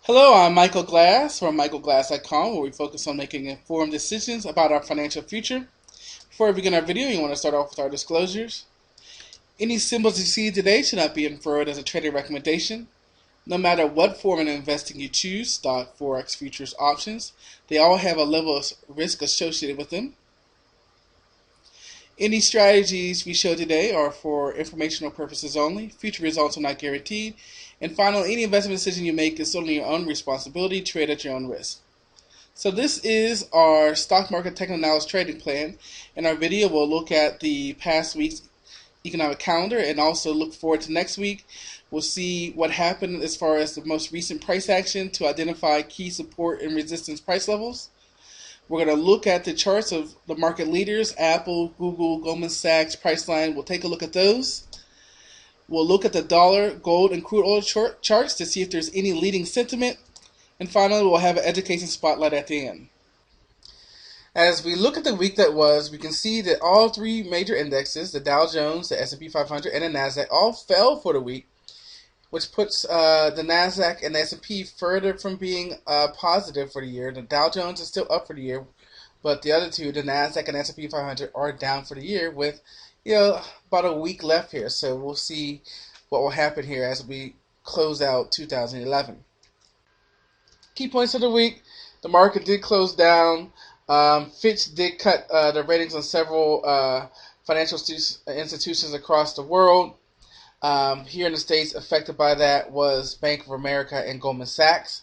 Hello, I'm Michael Glass from michaelglass.com, where we focus on making informed decisions about our financial future. Before we begin our video, you want to start off with our disclosures. Any symbols you see today should not be inferred as a trading recommendation. No matter what form of investing you choose, stock, forex, futures, options, they all have a level of risk associated with them. Any strategies we show today are for informational purposes only. Future results are not guaranteed. And finally, any investment decision you make is solely your own responsibility. Trade at your own risk. So this is our stock market technical analysis trading plan. In our video, we'll look at the past week's economic calendar and also look forward to next week. We'll see what happened as far as the most recent price action to identify key support and resistance price levels. We're going to look at the charts of the market leaders, Apple, Google, Goldman-Sachs, Priceline. We'll take a look at those. We'll look at the dollar, gold, and crude oil charts to see if there's any leading sentiment. And finally, we'll have an education spotlight at the end. As we look at the week that was, we can see that all three major indexes, the Dow Jones, the S&P 500, and the NASDAQ, all fell for the week, which puts the NASDAQ and the S&P further from being positive for the year. The Dow Jones is still up for the year, but the other two, the NASDAQ and S&P 500, are down for the year with, about a week left here. So we'll see what will happen here as we close out 2011. Key points of the week: the market did close down. Fitch did cut the ratings on several financial institutions across the world. Here in the States, affected by that was Bank of America and Goldman Sachs.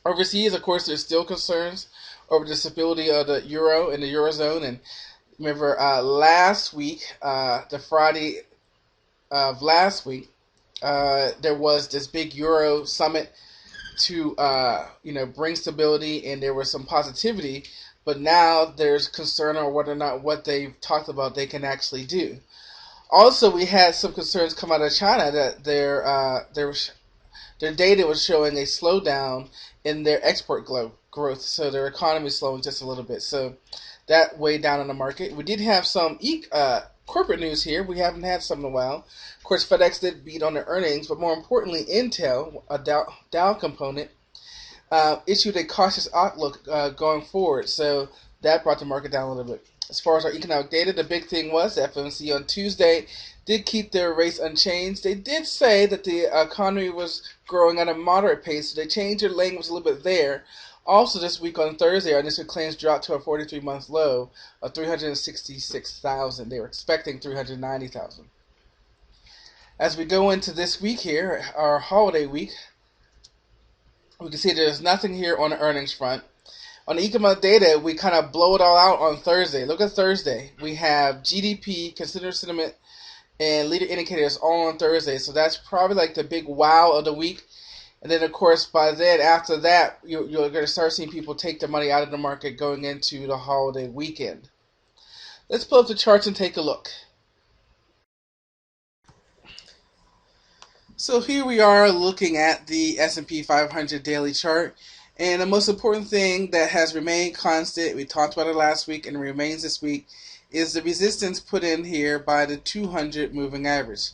Overseas, of course, there's still concerns over the stability of the euro and the eurozone. And remember, last week, the Friday of last week, there was this big euro summit to bring stability, and there was some positivity. But now there's concern on whether or not what they've talked about they can actually do. Also, we had some concerns come out of China that their data was showing a slowdown in their export growth, so their economy is slowing just a little bit. So that weighed down on the market. We did have some corporate news here. We haven't had some in a while. Of course, FedEx did beat on their earnings, but more importantly, Intel, a Dow component, issued a cautious outlook going forward. So that brought the market down a little bit. As far as our economic data, the big thing was the FOMC on Tuesday did keep their rates unchanged. They did say that the economy was growing at a moderate pace, so they changed their language a little bit there. Also, this week on Thursday, our initial claims dropped to a 43-month low of 366,000. They were expecting 390,000. As we go into this week here, our holiday week, we can see there's nothing here on the earnings front. On the economic data, we kind of blow it all out on Thursday. Look at Thursday. We have GDP, consumer sentiment, and leader indicators all on Thursday. So that's probably like the big wow of the week. And then, of course, by then, after that, you're going to start seeing people take their money out of the market going into the holiday weekend. Let's pull up the charts and take a look. So here we are looking at the S&P 500 daily chart. And the most important thing that has remained constant, we talked about it last week and remains this week, is the resistance put in here by the 200 moving average.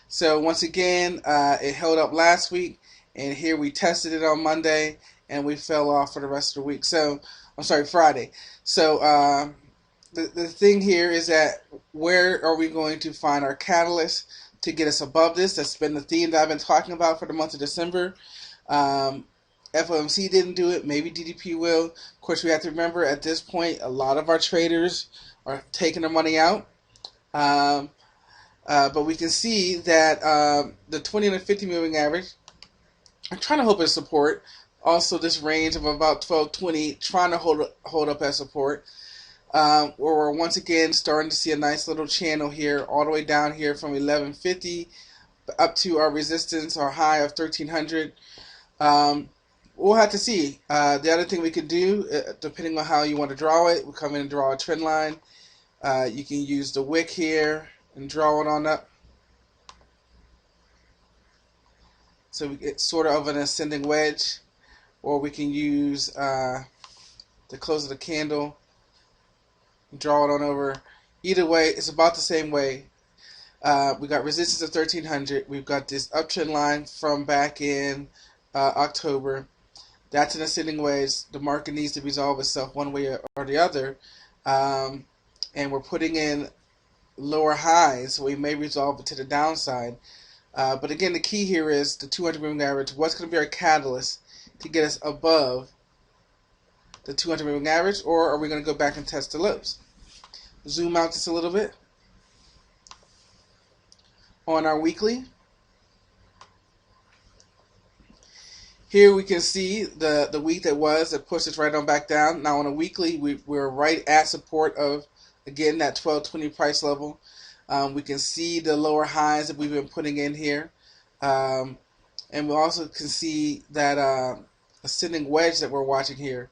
So once again, it held up last week, and here we tested it on Monday, and we fell off for the rest of the week. So, Friday. So the thing here is that where are we going to find our catalyst to get us above this? That's been the theme that I've been talking about for the month of December. FOMC didn't do it. Maybe DDP will. Of course, we have to remember at this point, a lot of our traders are taking their money out. But we can see that the 20 and the 50 moving average, I'm trying to hold as support. Also, this range of about 1220, trying to hold up as support. Where we're once again starting to see a nice little channel here, all the way down here from 1150 up to our resistance, our high of 1300. We'll have to see. The other thing we could do, depending on how you want to draw it, we'll come in and draw a trend line. You can use the wick here and draw it on up. So we get sort of an ascending wedge. Or we can use the close of the candle and draw it on over. Either way, it's about the same way. We got resistance of 1300. We've got this uptrend line from back in October. That's an ascending wedge. The market needs to resolve itself one way or the other. And we're putting in lower highs, so we may resolve it to the downside. But again, the key here is the 200 moving average. What's going to be our catalyst to get us above the 200 moving average, or are we going to go back and test the lows? Zoom out just a little bit. On our weekly, here we can see the week that pushed us right on back down. Now on a weekly, we're right at support of, again, that 1220 price level. We can see the lower highs that we've been putting in here. And we also can see that ascending wedge that we're watching here.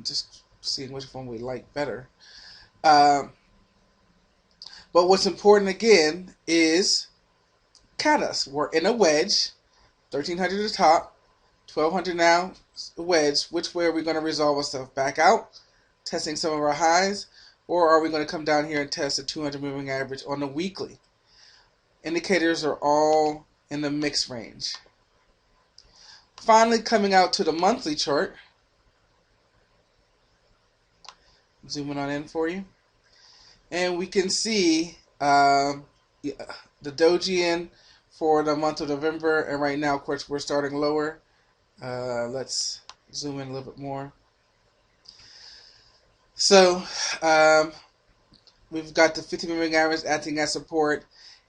Just seeing which one we like better. But what's important again is catalyst. We're in a wedge, 1300 at the top, 1200 now, a wedge. Which way are we going to resolve ourselves? Back out, testing some of our highs, or are we going to come down here and test the 200 moving average on the weekly? Indicators are all in the mixed range. Finally, coming out to the monthly chart. Zooming on in for you. And we can see the doji in for the month of November. And right now, of course, we're starting lower. Let's zoom in a little bit more. So we've got the 50 moving average acting as support.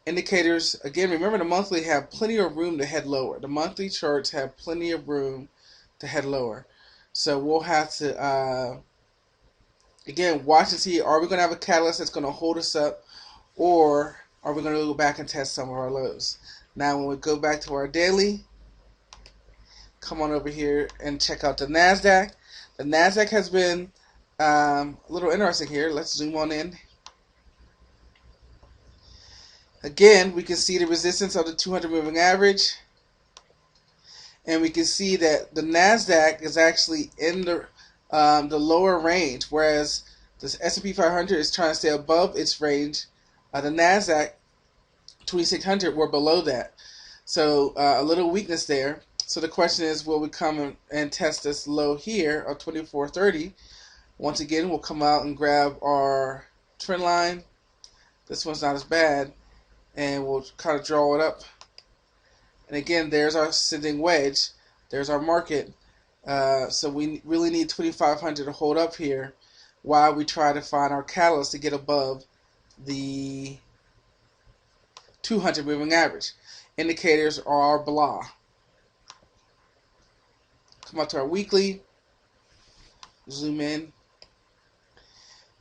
Indicators, again, remember the monthly have plenty of room to head lower. The monthly charts have plenty of room to head lower. So we'll have to, again, watch and see, are we going to have a catalyst that's going to hold us up, or are we going to go back and test some of our lows? Now, when we go back to our daily, come on over here and check out the NASDAQ. The NASDAQ has been a little interesting here. Let's zoom on in. Again, we can see the resistance of the 200 moving average, and we can see that the NASDAQ is actually in the lower range, whereas the S&P 500 is trying to stay above its range. The NASDAQ 2600, we're below that. So a little weakness there. So the question is, will we come and test this low here of 2430? Once again, we'll come out and grab our trend line. This one's not as bad. And we'll kind of draw it up. And again, there's our ascending wedge. There's our market. So we really need 2500 to hold up here while we try to find our catalyst to get above the 200 moving average. Indicators are blah. Come out to our weekly. Zoom in.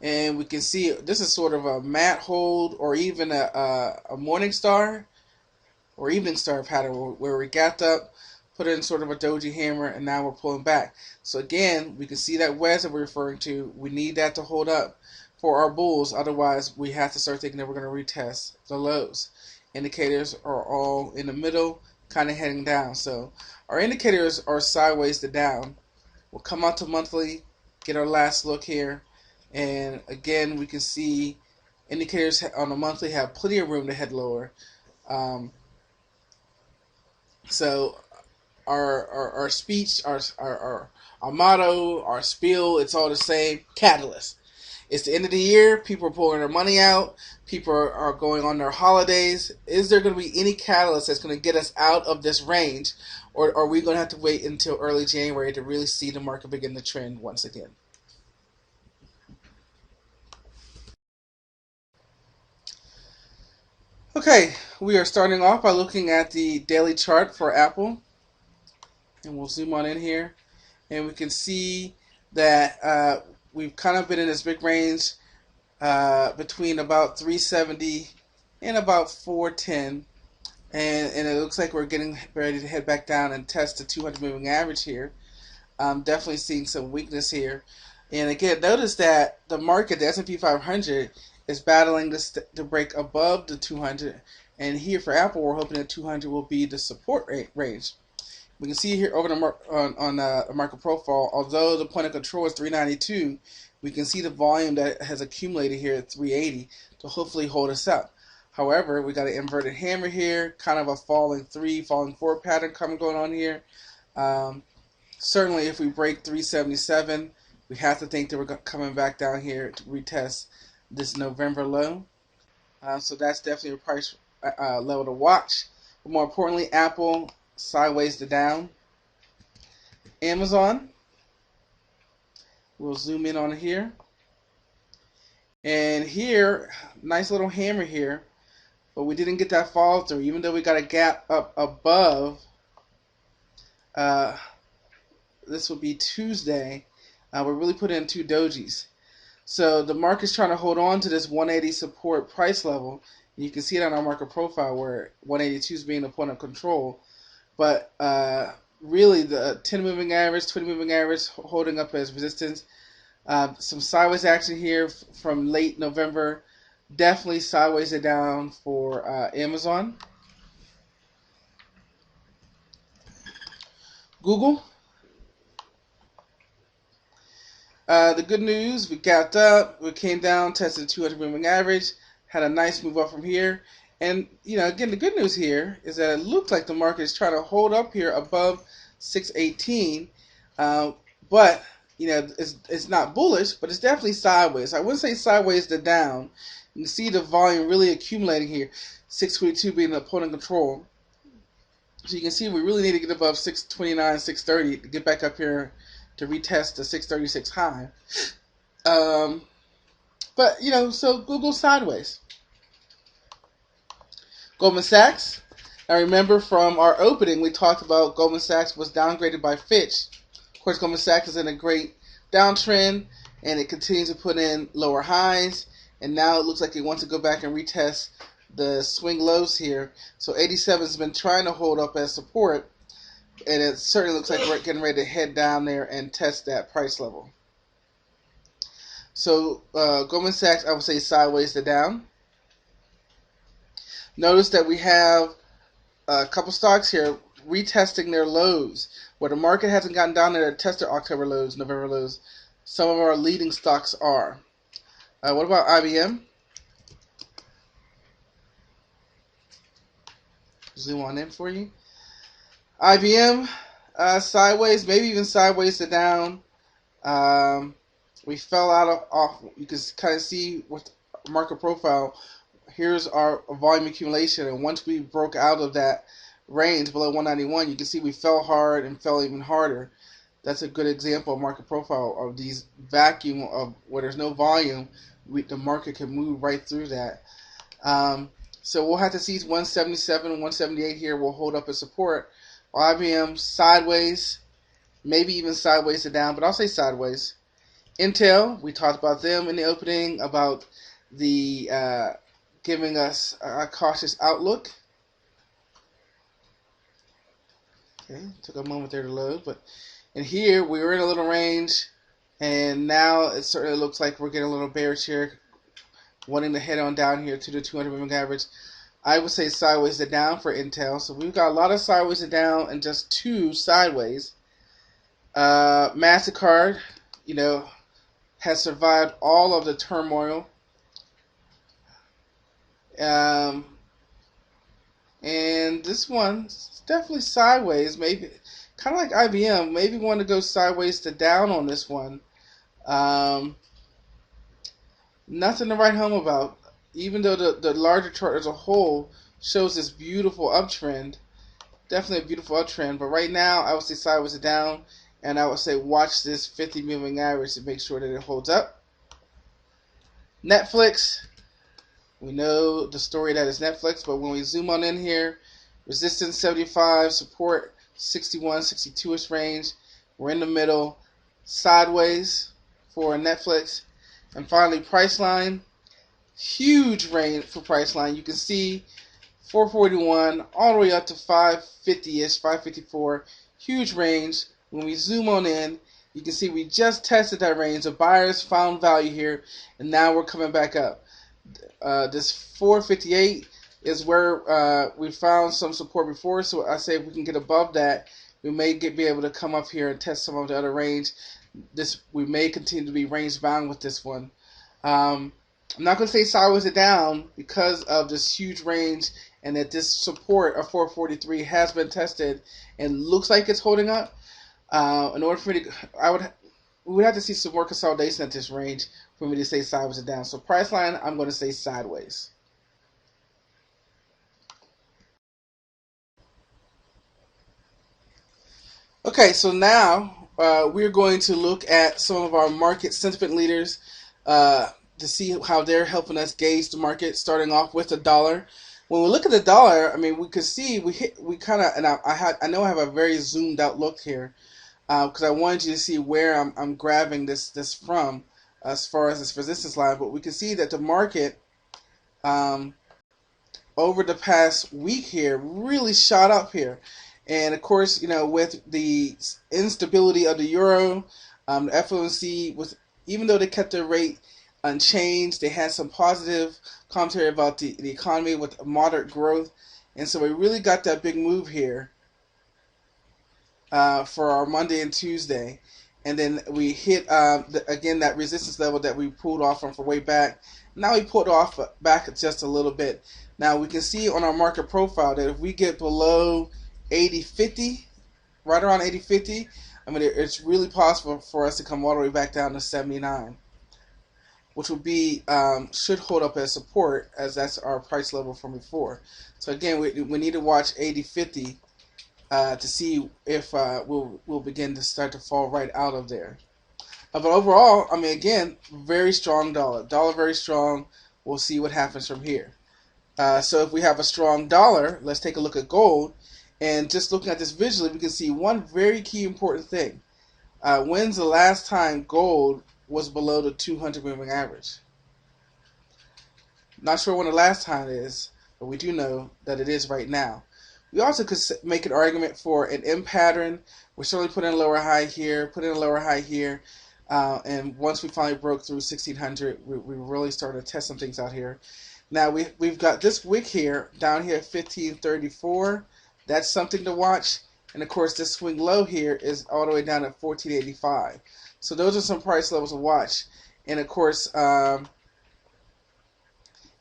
And we can see this is sort of a mat hold, or even a morning star or evening star pattern where we gapped up, put in sort of a doji hammer, and now we're pulling back. So again, we can see that wedge that we're referring to. We need that to hold up for our bulls. Otherwise, we have to start thinking that we're going to retest the lows. Indicators are all in the middle, kind of heading down. So our indicators are sideways to down. We'll come out to monthly, get our last look here. And again, we can see indicators on the monthly have plenty of room to head lower. So our speech, our motto, our spiel, it's all the same. Catalyst. It's the end of the year. People are pulling their money out. People are going on their holidays. Is there going to be any catalyst that's going to get us out of this range? Or are we going to have to wait until early January to really see the market begin to trend once again? Okay, we are starting off by looking at the daily chart for Apple. And we'll zoom on in here. And we can see that we've kind of been in this big range between about 370 and about 410. And it looks like we're getting ready to head back down and test the 200 moving average here. I'm definitely seeing some weakness here. And again, notice that the market, the S&P 500, is battling to break above the 200. And here for Apple, we're hoping that 200 will be the support range. We can see here over on the market profile, although the point of control is 392, we can see the volume that has accumulated here at 380 to hopefully hold us up. However, we got an inverted hammer here, kind of a falling 3, falling 4 pattern going on here. Um, Certainly, if we break 377, we have to think that we're coming back down here to retest this November low. So that's definitely a price level to watch. But more importantly, Apple sideways to down. Amazon, we'll zoom in on here. And here, nice little hammer here. But we didn't get that fall through, even though we got a gap up above. This would be Tuesday. We're really putting in 2 dojis. So the market's trying to hold on to this 180 support price level. You can see it on our market profile where 182 is being the point of control. But really the 10 moving average, 20 moving average holding up as resistance. Some sideways action here from late November. Definitely sideways and down for Amazon. Google. The good news, we gapped up, we came down, tested the 200 moving average, had a nice move up from here. And, again, the good news here is that it looks like the market is trying to hold up here above 618. But, it's not bullish, but it's definitely sideways. I wouldn't say sideways to down. You can see the volume really accumulating here, 622 being the opponent control. So you can see we really need to get above 629, 630 to get back up here to retest the 636 high. But, so Google sideways. Goldman Sachs. Now remember from our opening, we talked about Goldman Sachs was downgraded by Fitch. Of course, Goldman Sachs is in a great downtrend, and it continues to put in lower highs. And now it looks like it wants to go back and retest the swing lows here. So 87 has been trying to hold up as support. And it certainly looks like we're getting ready to head down there and test that price level. So Goldman Sachs, I would say sideways to down. Notice that we have a couple stocks here retesting their lows. Where the market hasn't gotten down there to test their October lows, November lows, some of our leading stocks are. What about IBM? Zoom on in for you. IBM, sideways, maybe even sideways to down. We fell out off. You can kind of see with market profile. Here's our volume accumulation, and once we broke out of that range below 191, you can see we fell hard and fell even harder. That's a good example of market profile of these vacuum of where there's no volume. The market can move right through that. So we'll have to see 177, 178 here will hold up as support. IBM sideways, maybe even sideways to down, but I'll say sideways. Intel, we talked about them in the opening, about the giving us a cautious outlook. Okay, took a moment there to load, but in here we were in a little range, and now it certainly looks like we're getting a little bearish here, wanting to head on down here to the 200 moving average. I would say sideways to down for Intel. So we've got a lot of sideways to down and just 2 sideways. MasterCard, has survived all of the turmoil. And this one's definitely sideways. Maybe kind of like IBM. Maybe want to go sideways to down on this one. Nothing to write home about. Even though the larger chart as a whole shows this beautiful uptrend, definitely a beautiful uptrend, but right now I would say sideways to down, and I would say watch this 50 moving average to make sure that it holds up. Netflix, we know the story that is Netflix, but when we zoom on in here, resistance 75, support 61, 62-ish range, we're in the middle, sideways for Netflix, and finally Priceline. Huge range for Priceline. You can see 441 all the way up to 550-ish, 554. Huge range. When we zoom on in, you can see we just tested that range. The buyers found value here, and now we're coming back up. This 458 is where we found some support before, so I say if we can get above that, we may be able to come up here and test some of the other range. We may continue to be range bound with this one. I'm not going to say sideways or down because of this huge range and that this support of 443 has been tested and looks like it's holding up. In order for me to, we would have to see some more consolidation at this range for me to say sideways or down. So price line, I'm going to say sideways. Okay, so now we're going to look at some of our market sentiment leaders to see how they're helping us gauge the market. Starting off with the dollar. When we look at the dollar, I mean, we could see we kind of, and I know I have a very zoomed out look here because I wanted you to see where I'm grabbing this from as far as this resistance line. But we can see that the market um, over the past week here really shot up here. And of course, with the instability of the euro, the FOMC was, even though they kept their rate unchanged, they had some positive commentary about the economy with moderate growth. And so we really got that big move here for our Monday and Tuesday. And then we hit, again, that resistance level that we pulled off from way back. Now we pulled off back just a little bit. Now we can see on our market profile that if we get below 80.50, right around 80.50, I mean, it's really possible for us to come all the way back down to 79, which would be, should hold up as support, as that's our price level from before. So again, we need to watch 80.50 to see if we'll begin to start to fall right out of there. But overall, I mean, again, very strong dollar. Dollar very strong. We'll see what happens from here. So if we have a strong dollar, let's take a look at gold. And just looking at this visually, we can see one very key important thing. When's the last time gold was below the 200 moving average? Not sure when the last time is, but we do know that it is right now. We also could make an argument for an M pattern. We're certainly putting a lower high here, putting a lower high here. And once we finally broke through 1600, we really started to test some things out here. Now we've got this wick here, down here at 1534. That's something to watch. And of course, this swing low here is all the way down at 1485. So those are some price levels to watch. And of course,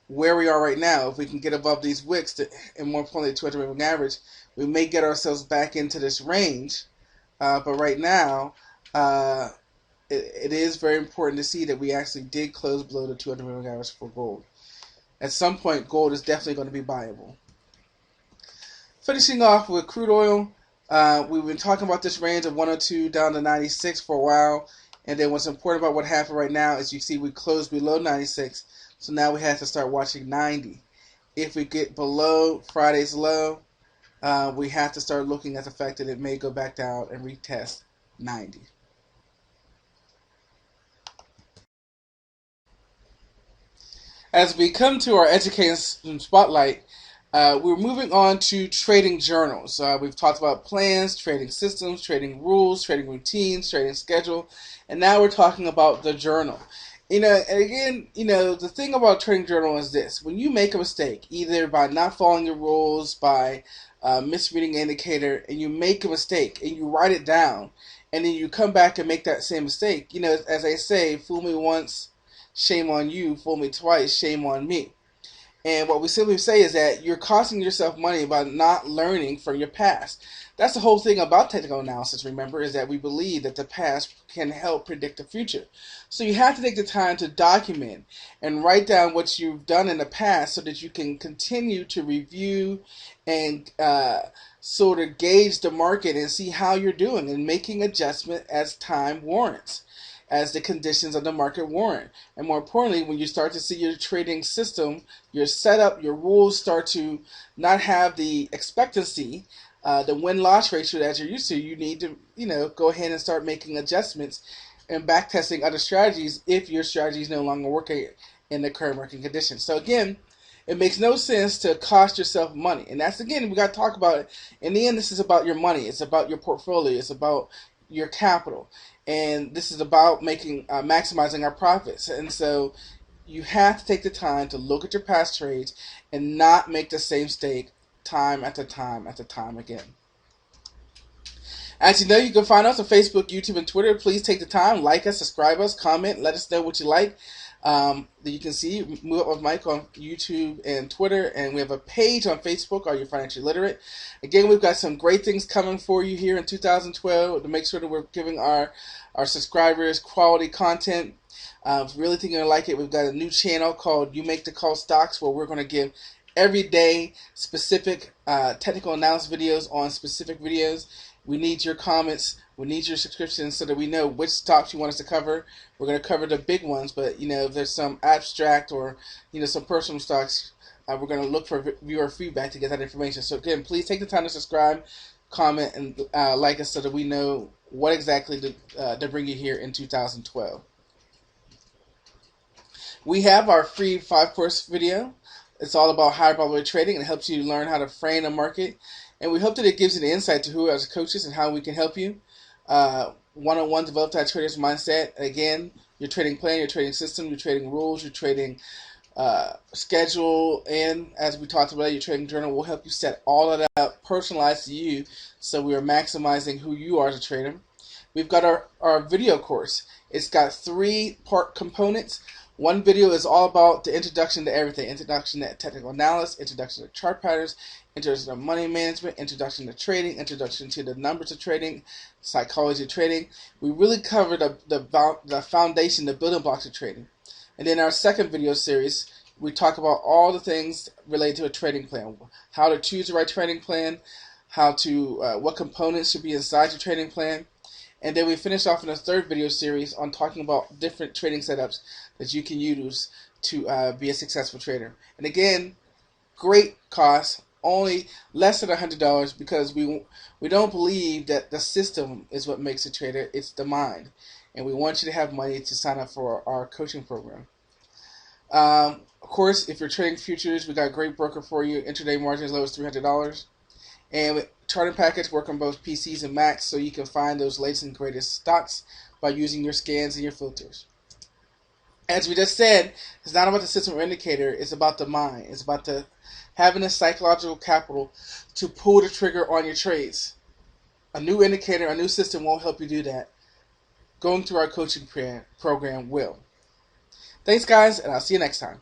where we are right now, if we can get above these wicks, and more importantly, the 200 moving average, we may get ourselves back into this range. But right now, it is very important to see that we actually did close below the 200 moving average for gold. At some point, gold is definitely going to be buyable. Finishing off with crude oil, we've been talking about this range of 102 down to 96 for a while. And then what's important about what happened right now is you see we closed below 96. So now we have to start watching 90. If we get below Friday's low, we have to start looking at the fact that it may go back down and retest 90. As we come to our education spotlight, we're moving on to trading journals. We've talked about plans, trading systems, trading rules, trading routines, trading schedule, and now we're talking about the journal. And again, the thing about trading journal is this: when you make a mistake, either by not following your rules, by misreading an indicator, and you make a mistake and you write it down, and then you come back and make that same mistake, as I say, fool me once, shame on you. Fool me twice, shame on me. And what we simply say is that you're costing yourself money by not learning from your past. That's the whole thing about technical analysis, remember, is that we believe that the past can help predict the future. So you have to take the time to document and write down what you've done in the past so that you can continue to review and sort of gauge the market and see how you're doing and making adjustment as time warrants, as the conditions of the market warrant. And more importantly, when you start to see your trading system, your setup, your rules start to not have the expectancy, the win-loss ratio that you're used to, you need to, go ahead and start making adjustments and backtesting other strategies if your strategy is no longer working in the current market conditions. So again, it makes no sense to cost yourself money. And that's, again, we got to talk about it. In the end, this is about your money. It's about your portfolio. It's about your capital. And this is about maximizing our profits. And so you have to take the time to look at your past trades and not make the same mistake time after time after time again. As you know, you can find us on Facebook, YouTube, and Twitter. Please take the time, like us, subscribe us, comment, let us know what you like. that you can see. Move Up with Mike on YouTube and Twitter, and we have a page on Facebook. Are You Financially Literate? Again, we've got some great things coming for you here in 2012 to make sure that we're giving our subscribers quality content. Really think you're going to like it. We've got a new channel called You Make the Call Stocks, where we're going to give everyday specific technical analysis videos on specific videos. We need your comments. We need your subscriptions so that we know which stocks you want us to cover. We're going to cover the big ones, but if there's some abstract or some personal stocks, we're going to look for viewer feedback to get that information. So again, please take the time to subscribe, comment, and like us so that we know what exactly to bring you here in 2012. We have our free 5-course video. It's all about higher probability trading, and it helps you learn how to frame the market. And we hope that it gives you the insight to who as coaches and how we can help you. One-on-one, develop that trader's mindset. Again, your trading plan, your trading system, your trading rules, your trading schedule, and as we talked about, your trading journal will help you set all of that up, personalized to you, so we are maximizing who you are as a trader. We've got our video course. It's got 3-part components. One video is all about the introduction to everything. Introduction to technical analysis, introduction to chart patterns, introduction to money management, introduction to trading, introduction to the numbers of trading, psychology of trading. We really cover the foundation, the building blocks of trading. And then our second video series, we talk about all the things related to a trading plan. How to choose the right trading plan, what components should be inside your trading plan. And then we finish off in a third video series on talking about different trading setups that you can use to be a successful trader. And again, great cost, only less than $100, because we don't believe that the system is what makes a trader, it's the mind. And we want you to have money to sign up for our coaching program. Of course, if you're trading futures, we got a great broker for you. Intraday margin as low as $300. And charting package work on both PCs and Macs, so you can find those latest and greatest stocks by using your scans and your filters. As we just said, it's not about the system or indicator, it's about the mind. It's about having the psychological capital to pull the trigger on your trades. A new indicator, a new system won't help you do that. Going through our coaching program will. Thanks, guys, and I'll see you next time.